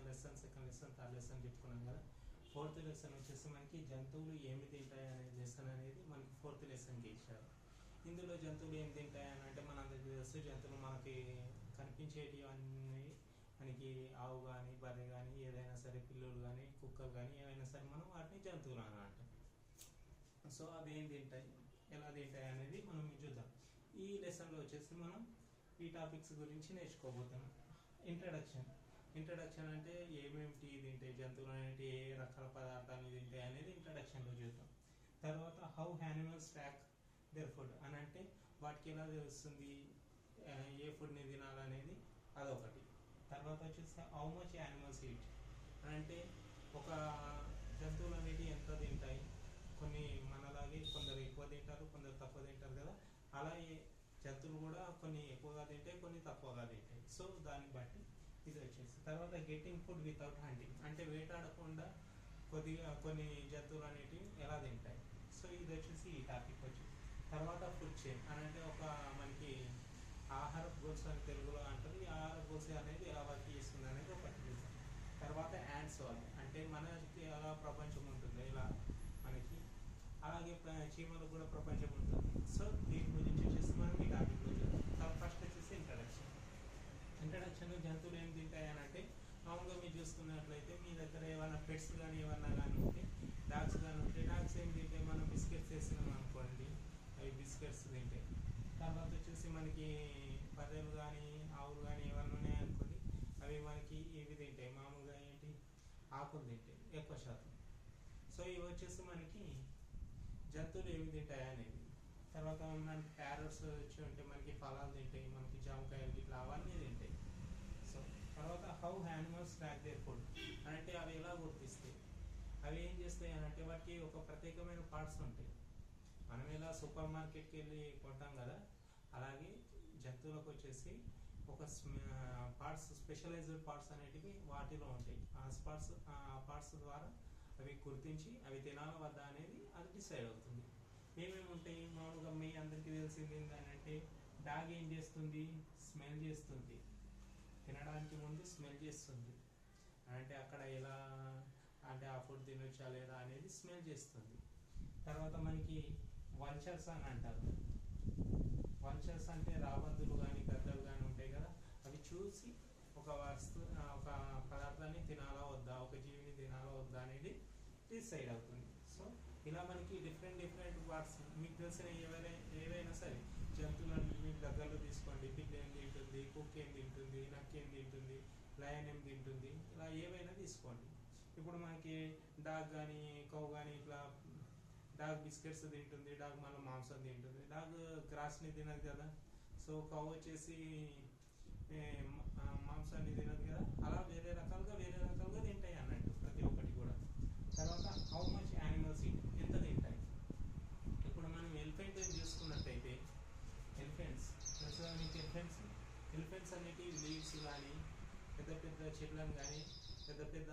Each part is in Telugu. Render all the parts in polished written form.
Lesson, second lesson, third lesson చెప్పుకున్నాం కదా. ఫోర్త్ లెసన్ వచ్చేసి మనకి జంతువులు ఏమి తింటాయి అనే లెసన్ అనేది మనకి ఫోర్త్ లెసన్కి ఇచ్చారు. ఇందులో జంతువులు ఏం తింటాయి అని అంటే మనందరికీ తెలుసు, జంతువులు మనకి కనిపించేటివి అన్నీ మనకి ఆవు కానీ, బర్రె కానీ, ఏదైనా సరే పిల్లులు కానీ, కుక్కలు కానీ ఏవైనా సరే మనం వాటిని జంతువులు అని అంటాం. సో అవి ఏం తింటాయి, ఎలా తింటాయి అనేది మనం చూద్దాం. ఈ లెసన్లో వచ్చేసి మనం ఈ టాపిక్స్ గురించి నేర్చుకోబోతున్నాం. ఇంట్రడక్షన్ అంటే ఏమేమిటి తింటాయి జంతువులు అనేవి, ఏ రకాల పదార్థాలు తింటాయి అనేది ఇంట్రడక్షన్లో చూద్దాం. తర్వాత how animals track their food అని అంటే వాటికి ఎలా తెలుస్తుంది ఏ ఫుడ్ని తినాలనేది, అదొకటి. తర్వాత వచ్చేసి హౌ మచ్ యానిమల్స్ ఈట్ అని అంటే ఒక జంతువులు అనేవి ఎంత తింటాయి. కొన్ని మనలాగే కొందరు ఎక్కువ తింటారు, కొందరు తక్కువ తింటారు కదా. అలాగే జంతువులు కూడా కొన్ని ఎక్కువగా తింటాయి, కొన్ని తక్కువగా తింటాయి. సో దాన్ని బట్టి ఇది వచ్చేసి. తర్వాత గెట్టింగ్ ఫుడ్ వితౌట్ హంటింగ్ అంటే వేటాడకుండా కొన్ని జంతువులు అనేటివి ఎలా తింటాయి. సో ఇది వచ్చేసి ఈ టాపిక్ వచ్చేసి. తర్వాత ఫుడ్ చైన్ అని అంటే ఒక మనకి ఆహార గొలుసు అని తెలుగులో అంటారు. ఈ ఆహార గొలుసు అనేది ఎలా వర్క్ చేస్తుంది అనేది ఒకటి. తర్వాత యాండ్స్ వాళ్ళు అంటే మనకి ఎలా ప్రపంచం ఉంటుందో ఇలా మనకి, అలాగే చీమలకు కూడా ప్రపంచం ఉంటుంది. సో దీని గురించి వచ్చేసి మనం ఈ టాపిక్లో చూద్దాం. ఫస్ట్ వచ్చేసి ఇంట్రడక్షన్ జంతువులు ఏం తింటాయి అని అంటే మామూలుగా మీరు చూసుకున్నట్లయితే మీ దగ్గర ఏమైనా పెట్స్ కానీ ఏమన్నా కానీ ఉంటే, డాగ్స్ కానీ ఉంటే, డాగ్స్ ఏం తింటాయి, మనం బిస్కెట్స్ వేసినాం అనుకోండి, అవి బిస్కెట్స్ తింటాయి. తర్వాత వచ్చేసి మనకి బర్రెలు కానీ ఆవులు కానీ ఏమన్నా ఉన్నాయనుకోండి, అవి మనకి ఇవి తింటాయి, మామూలుగా ఏంటి ఆకులు తింటాయి ఎక్కువ శాతం. సో ఇవి వచ్చేసి మనకి జంతువులు ఏమి తింటాయి అనేది. తర్వాత మనకి ప్యారట్స్ వచ్చి ఉంటే మనకి ఫలాలు తింటాయి, మనకి జామకాయలు ఇట్లా అవన్నీ తింటాయి. సో తర్వాత how animals track their food అని అంటే అవి ఎలా గుర్తిస్తాయి, అవి ఏం చేస్తాయి అని అంటే వాటికి ఒక ప్రత్యేకమైన పార్ట్స్ ఉంటాయి. మనం ఎలా సూపర్ మార్కెట్కి వెళ్ళి కొంటాం కదా, అలాగే జంతువులకు వచ్చేసి ఒక పార్ట్స్, స్పెషలైజ్డ్ పార్ట్స్ అనేటివి వాటిలో ఉంటాయి. ఆ పార్ట్స్ ద్వారా అవి గుర్తించి అవి తినాలా వద్దా అనేది అది డిసైడ్ అవుతుంది. ఏమేమి ఉంటాయి మామూలుగా మీ అందరికీ తెలిసింది ఏంటంటే, డాగ్ ఏం చేస్తుంది, స్మెల్ చేస్తుంది, తినడానికి ముందు స్మెల్ చేస్తుంది. అంటే అక్కడ ఎలా అంటే ఆ ఫుడ్ తినొచ్చా లేదా అనేది స్మెల్ చేస్తుంది. తర్వాత మనకి వల్చర్స్ అని అంటారు. వల్చర్స్ అంటే రాబందులు కానీ గద్దలు కానీ ఉంటాయి కదా, అవి చూసి ఒక పదార్థాన్ని తినాలా వద్దా, ఒక జీవిని తినాలా వద్దా అనేది డిసైడ్ అవుతుంది. సో ఇలా మనకి డిఫరెంట్ పార్ట్స్ మీకు తెలిసిన ఏవైనా సరే జంతువులను మీకు దగ్గరలో తీసుకోండి. పిగ్ ఏం తింటుంది, కుక్ ఏం తింటుంది, నక్ ఏం తింటుంది, లయన్ ఏం తింటుంది, ఇలా ఏవైనా తీసుకోండి. ఇప్పుడు మనకి డాగ్ కానీ కౌ కానీ ఇట్లా డాగ్ బిస్కెట్స్ తింటుంది, డాగ్ మళ్ళీ మాంసం తింటుంది. డాగ్ గ్రాస్ని తినదు కదా, సో కౌ వచ్చేసి మాంసాన్ని తినదు కదా. అలా వేరే రకాలుగా తింటాయి అన్నట్టు ప్రతి ఒక్కటి కూడా. తర్వాత హౌ మచ్ యానిమల్స్ ఈట్ ఎంత తింటాయి. ఇప్పుడు మనం ఎలిఫెంట్ చూసుకున్నట్టయితే, ఎలిఫెంట్స్ అనేటివి లీవ్స్ కానీ పెద్ద చెట్లను కానీ పెద్ద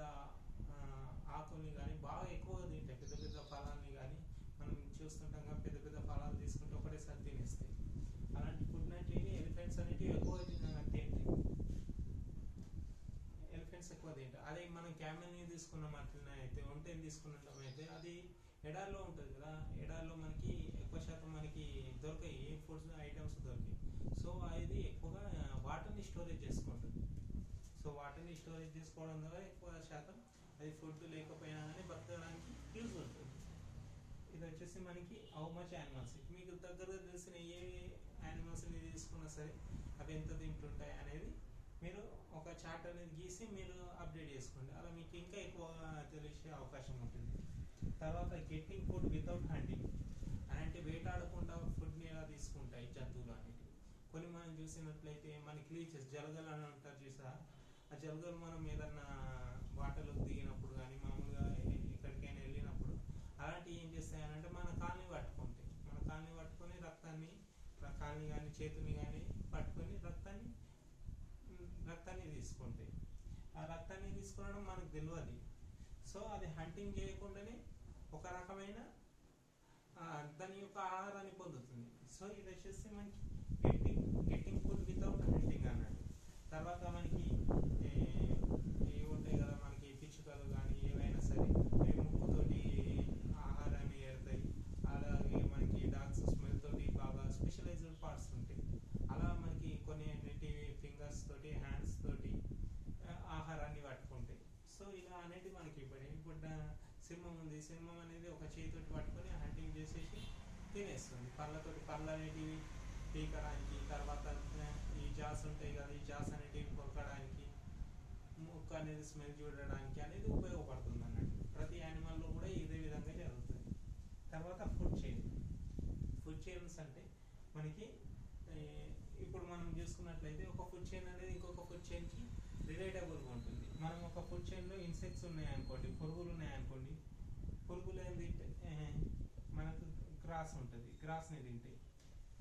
ఆకుల్ని కానీ బాగా ఎక్కువగా తింటాయి. పెద్ద ఫలాన్ని కానీ మనం చూస్తుంటాం కదా, పెద్ద ఫలాలు తీసుకుంటే ఒకటేసారి తినేస్తాయి. అలాంటి ఫుడ్ అంటే ఎలిఫెంట్స్ అనేటివి ఎక్కువ తింటాయి. ఎలిఫెంట్స్ ఎక్కువ తింటాయి. అదే మనం క్యామెల్ని తీసుకున్నాం అట్లనైతే, ఒంటెని తీసుకున్నట్టయితే అది ఎడారిలో ఉంటుంది కదా, ఎడారిలో మనకి ఎక్కువ శాతం మనకి దొరకాయి, ఏ ఫుడ్స్ ఐటమ్స్ దొరికాయి. సో అది ఎక్కువగా వాటర్ని స్టోరేజ్ చేసుకుంటుంది. సో వాటర్ని స్టోరేజ్ చేసుకోవడం ద్వారా ఎక్కువ శాతం అది ఫుడ్ లేకపోయినా కానీ బతకడానికి యూజ్ ఉంటుంది. ఇది వచ్చేసి మనకి హౌ మచ్ యానిమల్స్. మీకు దగ్గరగా తెలిసిన ఏ యానిమల్స్ని తీసుకున్నా సరే అవి ఎంత తింటుంటాయి అనేది మీరు ఒక చార్ట్ అనేది గీసి మీరు అప్డేట్ చేసుకోండి. అలా మీకు ఇంకా ఎక్కువ తెలిసే అవకాశం ఉంటుంది. తర్వాత గెట్టింగ్ ఫుడ్ వితౌట్ హంటింగ్ అని అంటే వేటాడకుండా ఫుడ్ని ఎలా తీసుకుంటాయి జంతువులు అనేవి. కొన్ని మనం చూసినట్లయితే మనకి లీచెస్, జలగలు అని అంటారు చూసా. ఆ జలగలు మనం ఏదన్నా వాటర్లోకి దిగినప్పుడు కానీ మామూలుగా ఎక్కడికైనా వెళ్ళినప్పుడు అలాంటివి ఏం చేస్తాయి అని అంటే మన కాల్ని పట్టుకొని రక్తాన్ని కానీ చేతుని కానీ పట్టుకొని రక్తాన్ని తీసుకుంటాయి. ఆ రక్తాన్ని తీసుకునడం మనకు తెలియదు. సో అది హంటింగ్ చేయకుండానే ఒక రకమైన దాని యొక్క ఆహారాన్ని పొందుతుంది. సో ఇది వచ్చేసి మనకి గెట్టింగ్ ఫుడ్ వితౌట్ హంటింగ్ అన్నట్టు. తర్వాత మనకి సింహం అనేది ఒక చేతితోటి పట్టుకొని హంటింగ్ చేసేసి తినేస్తుంది. పళ్ళతోటి పళ్ళు అనేటివి పీకడానికి, తర్వాత ఈ జాస్ ఉంటాయి కదా, ఈ జాస్ అనేటివి కొరకడానికి, ముక్క అనేది స్మెల్ చూడడానికి అనేది ఉపయోగపడుతుంది అన్నట్టు. ప్రతి యానిమల్లో కూడా ఇదే విధంగా జరుగుతుంది. తర్వాత ఫుడ్ చైన్స్ అంటే మనకి ఇప్పుడు మనం చూసుకున్నట్లయితే ఒక ఫుడ్ చైన్ అనేది ఇంకొక ఫుడ్ చైన్కి రిలేటబుల్గా ఉంటుంది. మనం ఒక ఫుడ్ చైన్లో ఇన్సెక్ట్స్ ఉన్నాయనుకోండి, పురుగులు ఉన్నాయనుకోండి, పురుగులు ఏం తింటే మనకు గ్రాస్ ఉంటుంది, గ్రాస్ని తింటాయి.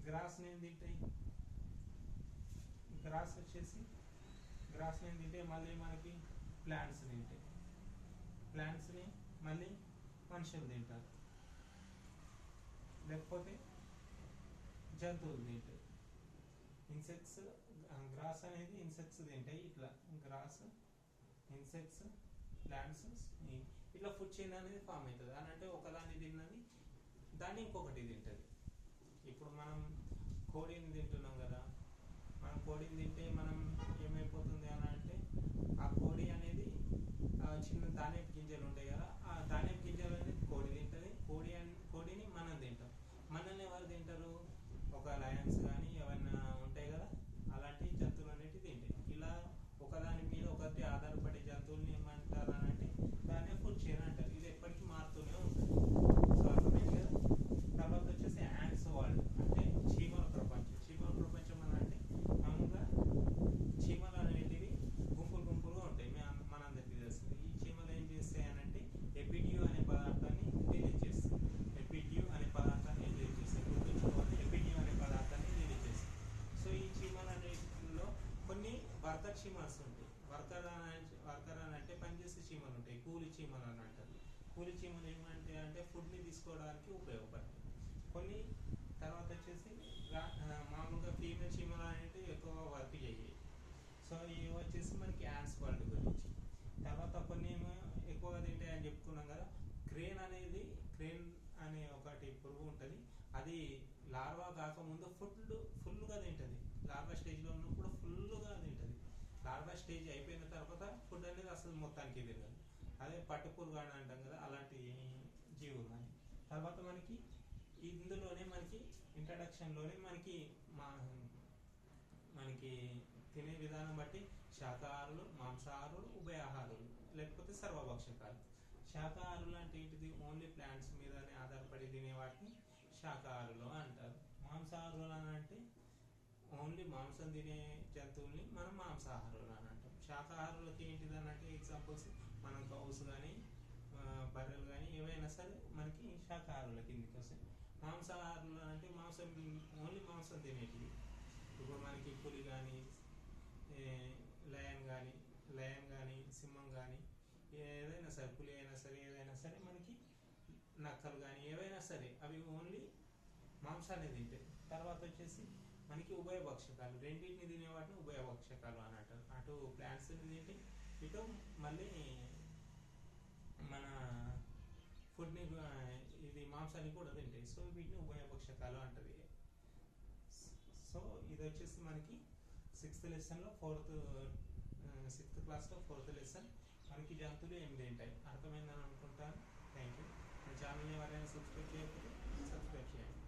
గ్రాస్ని తింటే మళ్ళీ మనకి ప్లాంట్స్ని మళ్ళీ మనుషులు తింటారు, లేకపోతే జంతువులు తింటాయి. ఇన్సెక్ట్స్, గ్రాస్ అనేది ఇన్సెక్ట్స్ తింటాయి. ఇట్లా గ్రాస్, ఇన్సెక్ట్స్, ప్లాంట్స్, ఇట్లా ఫుడ్ చైన్ అనేది ఫామ్ అవుతుంది. అని అంటే ఒకదాన్ని తిన్నది దాన్ని ఇంకొకటి తింటుంది. ఇప్పుడు మనం కోడిని తింటున్నాం కదా, మనం కోడిని తింటే మనం ఏమైపోతుంది అని అంటే ఆ కోడి అనేది చిన్న ధాన్యపు గింజలు ఉంటాయి కదా, ఆ ధాన్యపు గింజలు అనేది కోడి తింటుంది. కోడిని మనం తింటాం. మనల్ని ఎవరు తింటారు? ఒక లయన్స్ కానీ ఏమైనా ఉంటాయి కదా, అలాంటి జంతువులు అనేవి తింటాయి. ఇలా ఒకదాని మీద ఒకటి ఆధారపడే జంతువుల్ని ఏమంటారు అని అంటే దాన్ని ఫుడ్ చైన్ అంటారు. ఇది ఎప్పటికీ మారుతూనే ఉంటుంది. సో అర్థమైంది కదా. తర్వాత వచ్చేసి యాంట్స్ వరల్డ్ అంటే చీమల ప్రపంచం. చీమల ప్రపంచం అని అంటే మామూలుగా చీమలు అనేటివి గుంపులుగా ఉంటాయి. మనందరికీ తెలుస్తుంది. ఈ చీమలు ఏం చేస్తాయి అని అంటే ఎపిడ్యూ అనే పదార్థాన్ని రిలీజ్ చేస్తాయి. గుర్తుంచుకోవాలి, ఎపిడ్యూ అనే పదార్థాన్ని రిలీజ్ చేస్తాయి. సో ఈ చీమలు అనేటిలో కొన్ని వర్కర్ చీమల్స్ ఉంటాయి. వర్కర్ అని అంటే పనిచేసే చీమలు ఉంటాయి. కూలి చీమలు అని అంటారు. కూలి చీమలు ఏమంటే అంటే ఫుడ్ని తీసుకోవడానికి ఉపయోగపడతాయి. కొన్ని తర్వాత వచ్చేసి మామూలుగా ఫీమేల్ చీమలు అనేవి ఎక్కువ వర్క్ చేయాయి. సో ఇవి వచ్చేసి మనకి యాంట్స్ వరల్డ్ గురించి. తర్వాత కొన్ని ఏమో ఎక్కువగా తింటాయి అని చెప్పుకున్నాం కదా. క్రేన్ అనే ఒకటి పురుగు ఉంటుంది. అది లార్వా కాకముందు ఫుల్గా తింటుంది. లార్వా స్టేజ్లో ఉన్నప్పుడు ఫుల్గా తింటుంది. లార్వా స్టేజ్ అయిపోయిన తర్వాత ఫుడ్ అనేది అసలు మొత్తానికి తిరగదు. అదే పట్టు పురుగు అని అంటాం కదా, అలాంటి జీవులు ఉన్నాయి. తర్వాత మనకి ఇందులోనే మనకి ఇంట్రడక్షన్లోనే మనకి తినే విధానం బట్టి శాకాహారులు, మాంసాహారులు, ఉభయాహారులు, లేకపోతే సర్వభక్షకాలు. శాకాహారులు అంటే ఏంటిది? ఓన్లీ ప్లాంట్స్ మీదనే ఆధారపడి తినే వాటిని శాకాహారులు అంటారు. మాంసాహారులు అని అంటే ఓన్లీ మాంసం తినే జంతువుల్ని మనం మాంసాహారులు అని అంటాం. శాకాహారులకి ఏంటిది అని అంటే ఎగ్జాంపుల్స్ మనం కౌస్ కానీ బర్రెలు కానీ ఏవైనా సరే మనకి శాకాహారుల కిందికి వస్తాయి. మాంసాహారులు అంటే ఓన్లీ మాంసం తినేటివి. ఇప్పుడు మనకి పులి కానీ లయన్ కానీ సింహం కానీ ఏదైనా సరే, పులి అయినా సరే ఏదైనా సరే, మనకి నక్కలు కానీ ఏవైనా సరే అవి ఓన్లీ మాంసాన్ని తింటాయి. తర్వాత వచ్చేసి మనకి ఉభయభక్షకాలు, రెండింటిని తినే వాటిని ఉభయభక్షకాలు అని అంటారు. అటు ప్లాంట్స్ని తింటే ఇటు మళ్ళీ మన ఫుడ్ని ఇది మాంసాన్ని కూడా తింటాయి. సో వీటిని ఉభయభక్షకాలు అంటది. సో ఇది వచ్చేసి మనకి 6th లెసన్లో 6th క్లాస్లో 4th లెసన్ మనకి జంతువులు ఏమి తింటాయి. అర్థమైందని అనుకుంటాను. Thank you. మన ఛానల్ని ఎవరైనా సబ్స్క్రైబ్ చేయకపోతే సబ్స్క్రైబ్ చేయండి.